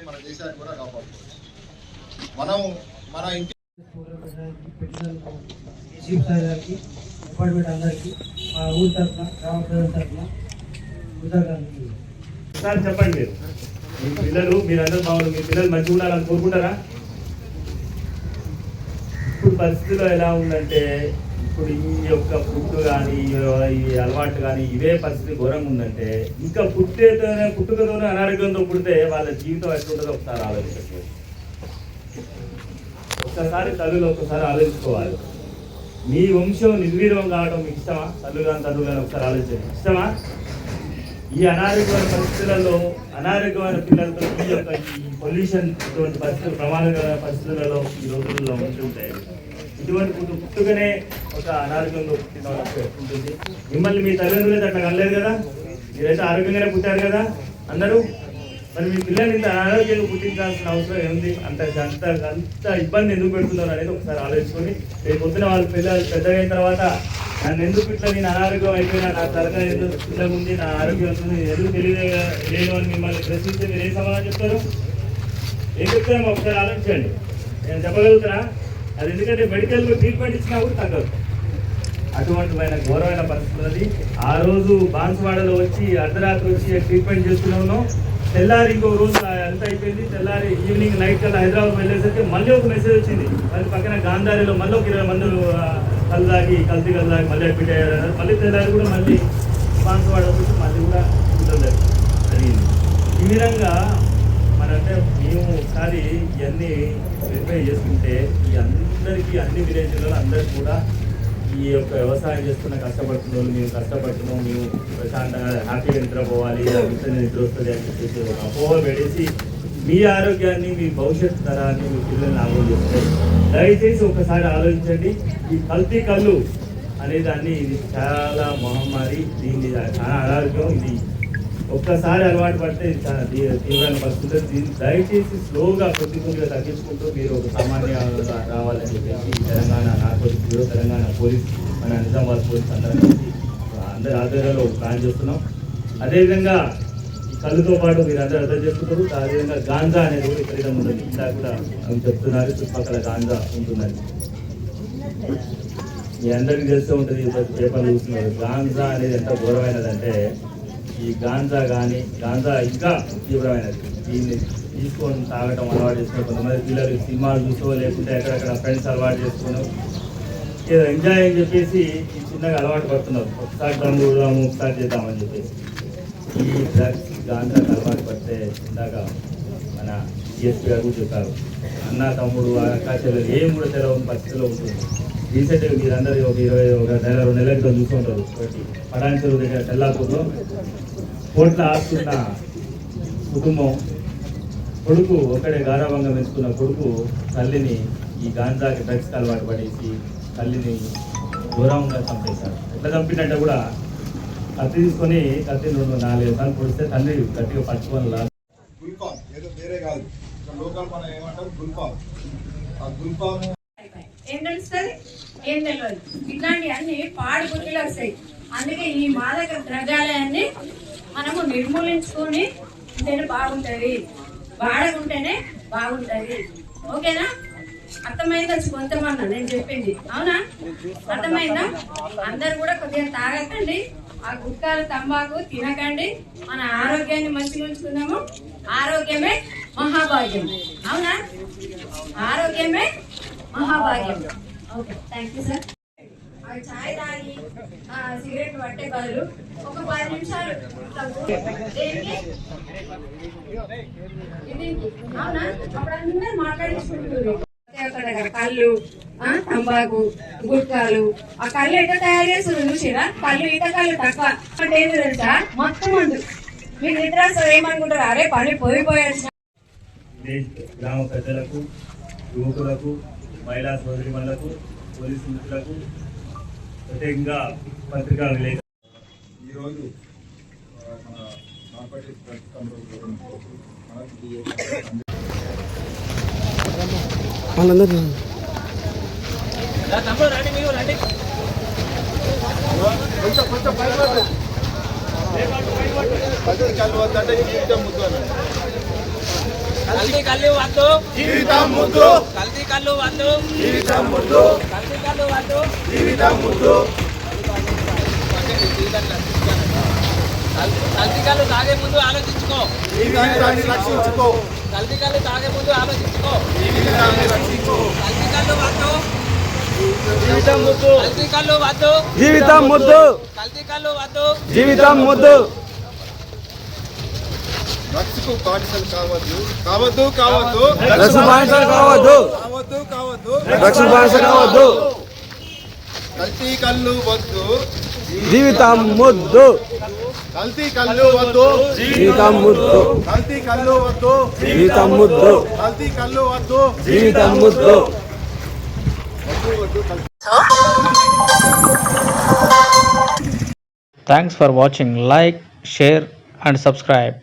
మన దేశాన్ని కూడా కాపాడుకోవచ్చు. మనం మన ఇంటి డిపార్ట్మెంట్ అందరికీ మా ఊరి తరఫున గ్రామ ప్రజల తరఫున సార్ చెప్పండి, మీ పిల్లలు మీరందరూ బాగుంది, మీ పిల్లలు మంచిగా ఉండాలని కోరుకుంటారా? ఇప్పుడు పరిస్థితిలో ఎలా ఉందంటే ఇప్పుడు ఈ యొక్క ఫుడ్ కానీ ఈ అలవాటు కానీ ఇవే పరిస్థితి ఘోరంగా ఉందంటే ఇంకా పుట్టుకతోనే అనారోగ్యంతో పుడితే వాళ్ళ జీవితం ఎట్లుంటుందో ఒకసారి ఆలోచించండి. ఒక్కసారి తల్లులు ఒక్కసారి ఆలోచించుకోవాలి. మీ వంశం నిర్వీర్యం కావడం మీకు ఇష్టమా? తల్లు కానీ తల్లు కానీ ఒకసారి ఆలోచించండి, ఇష్టమా? ఈ అనారోగ్యమైన పరిస్థితులలో అనారోగ్యమైన పిల్లలతో ఈ యొక్క ఈ పొల్యూషన్ ఇటువంటి పరిస్థితులు ప్రమాదకరమైన పరిస్థితులలో ఈ రోజుల్లో ఉంటుంటే ఇటువంటి పుట్టుకనే ఒక అనారోగ్యంలో పుట్టిన వాళ్ళకి ఉంటుంది. మిమ్మల్ని మీ తల్లిదండ్రులు అట్లా కనలేదు కదా, మీరైతే ఆరోగ్యంగానే పుట్టారు కదా అందరూ. మరి మీ పిల్లల్ని ఇంత అనారోగ్యంగా పుట్టించాల్సిన అవసరం ఏముంది? అంత ఇబ్బంది ఎందుకు పెడుతున్నారు అనేది ఒకసారి ఆలోచించుకొని రేపు పొద్దున వాళ్ళ పిల్లలు పెద్దగా అయిన తర్వాత నన్ను ఎందుకు ఇట్లా నేను అనారోగ్యం అయిపోయినా, నా తలకాయ ఎందుకు పిల్లలు ఉంది, నా ఆరోగ్యం ఎందుకు తెలియలేదు అని మిమ్మల్ని ప్రశ్నిస్తే మీరు ఏం సమాధానం చెప్తారు? ఏం చెప్తారో ఒకసారి ఆలోచించండి. నేను చెప్పగలుగుతారా? అది ఎందుకంటే మెడికల్ ట్రీట్మెంట్ ఇచ్చినా కూడా తగ్గదు. అటువంటి ఘోరమైన పరిస్థితున్నది. ఆ రోజు బాన్సువాడలో వచ్చి అర్ధరాత్రి వచ్చి ట్రీట్మెంట్ చేస్తున్నాను. తెల్లారి ఇంకో రోజు అంత అయిపోయింది. తెల్లారి ఈవినింగ్ నైట్ కల్లా హైదరాబాద్ వెళ్ళేసరికి మళ్ళీ ఒక మెసేజ్ వచ్చింది. మళ్ళీ పక్కన గాంధారిలో మళ్ళీ ఒక 20 మంది కల్తీ కళ్ళు తాగి మళ్ళీ అడ్మిట్ అయ్యారు. మళ్ళీ తెల్లారి కూడా మళ్ళీ బాన్సువాడ వచ్చి మళ్ళీ కూడా జరిగింది. ఈ విధంగా అంటే మేము ఒకసారి ఇవన్నీ వెరిఫై చేసుకుంటే ఈ అందరికీ అన్ని విలేజ్లలో అందరికీ కూడా ఈ యొక్క వ్యవసాయం చేస్తున్న కష్టపడుతున్న వాళ్ళు మేము కష్టపడుతున్నాం, మేము ప్రశాంతంగా హ్యాపీగా నిద్రపోవాలి, నిద్ర వస్తుంది అని చెప్పేసి ఒక అపోహ పెడేసి మీ ఆరోగ్యాన్ని మీ భవిష్యత్ తరాన్ని మీ పిల్లల్ని ఆగం చేస్తారు. దయచేసి ఒకసారి ఆలోచించండి. ఈ కల్తీ కళ్ళు అనే దాన్ని ఇది చాలా మహమ్మారి, దీన్ని చాలా అనారోగ్యం. ఇది ఒక్కసారి అలవాటు పడితే ఇది చాలా తీవ్రమైన పరిస్థితి. దీన్ని దయచేసి స్లోగా కొద్దిగా తగ్గించుకుంటూ మీరు ఒక సామాన్య రావాలని చెప్పేసి Telangana narcotics bureau, Telangana police, మన నిజామాబాద్ పోలీస్ అందరి ఆధ్వర్యంలో ప్లాన్ చేస్తున్నాం. అదేవిధంగా ఈ కళ్ళుతో పాటు మీరు అందరూ అర్థం చేసుకుంటారు. అదేవిధంగా గాంజా అనేది కూడా విపరీతం ఉంటుంది. ఇలా కూడా అవి చెప్తున్నారు, చుట్టుపక్కల గాంజా ఉంటుందని. మీ అందరికీ తెలిసే ఉంటుంది, పేపర్లు చూస్తున్నారు. గాంజా అనేది ఎంత ఘోరమైనదంటే ఈ గాంజా ఇంకా తీవ్రమైనది. దీన్ని తీసుకొని తాగటం అలవాటు చేసుకుని కొంతమంది పిల్లలు సినిమాలు చూసో లేకుంటే ఎక్కడెక్కడ ఫ్రెండ్స్ అలవాటు చేసుకున్నాం, ఏదో ఎంజాయ్ అని చెప్పేసి ఈ చిన్నగా అలవాటు పడుతున్నారు. ఒకసారి దమ్ము చూడదాము, ఒకసారి చేద్దామని చెప్పేసి ఈ డ్రగ్స్ గాంజాకి అలవాటు పడితే ఇందాక మన డిఎస్పీ గారు చెప్పారు, అన్న తమ్ముడు అక్కాచెల్లెలు ఏం కూడా తెలవని పరిస్థితిలో ఉంటుంది. రీసెంట్గా మీరందరూ ఒక 2 నెలల క్రితం చూసుకుంటారు. ఒకటి పటాన్చెరు దగ్గర తెల్లాపూర్లో కోట్ల ఆస్తున్న కుటుంబం కొడుకు ఒక్కడే గారాభంగా పెంచుకున్న కొడుకు తల్లిని ఈ గాంజాకి డ్రగ్స్కి అలవాటు పడేసి తల్లిని దూరంగా చంపేశారు. ఎట్లా చంపినట్టే కూడా కత్తి తీసుకొని కత్తి 4 సార్లు పొడిస్తే తల్లి గట్టిగా పట్టుకొని గుల్ఫామ్ ఏదో వేరే కాదు, లోకల్ మనం ఏమంటారు గుల్ఫామ్. ఆ గుల్ఫామ్ ఏం తెలుస్తుంది? ఏం తెలియదు. ఇట్లాంటి అన్ని పాడి గుర్తులు వస్తాయి. అందుకే ఈ మాదక ద్రవ్యాలయాన్ని మనము నిర్మూలించుకొని ఉంటేనే బాగుంటుంది, వాడకుంటేనే బాగుంటుంది. ఓకేనా? అర్థమైందా? కొంతమంది నేను చెప్పింది అవునా? అర్థమైందా? అందరు కూడా కొద్దిగా తాగకండి, ఆ గుట్కాలు తంబాకు తినకండి, మన ఆరోగ్యాన్ని మంచిగా ఉంచుకుందాము. ఆరోగ్యమే మహాభాగ్యం. అవునా? ఆరోగ్యమే మహాభాగ్యం. Okay, thank you sir. చాయ్ తాగి సిగరెట్ పట్టే బదులు ఒక 10 నిమిషాలు అవునా అప్పుడు అందరూ మాట్లాడించుకుంటున్నారు. కళ్ళు, తంబాకు, గుట్కాలు. ఆ కళ్ళు ఎట్లా తయారు చేస్తారు చూసిరా? కళ్ళు ఈత కళ్ళు తక్కువ అంటే ఏంటి తెలుసా? మొత్తం ముందు మీరు నిద్ర ఏమనుకుంటారు? అరే పని పోయిపోయాల్సిన. గ్రామ పెద్దలకు, యువకులకు, మహిళా సోదరిమణులకు, పోలీసు మిత్రులకు, ప్రత్యేకంగా పత్రికా విలేకరులకు ఈరోజు మన నార్కోటిక్స్ డ్రగ్స్ కంట్రోల్ కొంచెం పైకి వద్దంటే జీవితం ముద్దు కల్తీ కళ్ళు వద్దు, జీవితం ముద్దు, కల్తీ కళ్ళు వద్దు, జీవితం ముద్దు, కల్తీ కళ్ళు వద్దు. జీవితం ముద్దు. కల్తీ కళ్ళు తాగే ముందు ఆలోచించుకో, జీవితాన్ని రక్షించుకో, కల్తీ కళ్ళు తాగే ముందు ఆలోచించుకో. జీవితాన్ని రక్షించుకో. కల్తీ కళ్ళు వద్దు, జీవితం ముద్దు, కల్తీ కళ్ళు వద్దు, జీవితం ముద్దు, కల్తీ కళ్ళు వద్దు. జీవితం ముద్దు. డ్రగ్స్కు బానిసలు కావద్దు, కావద్దు, కావద్దు, డ్రగ్స్ బానిసలు కావద్దు, కావద్దు, కావద్దు. డ్రగ్స్ బానిసలు కావద్దు. కల్తీ కళ్ళు వద్దు, జీవితం ముద్దు, కల్తీ కళ్ళు వద్దు, జీవితం ముద్దు, కల్తీ కళ్ళు వద్దు, జీవితం ముద్దు, కల్తీ కళ్ళు వద్దు, జీవితం ముద్దు. Thanks for watching. Like, share and subscribe.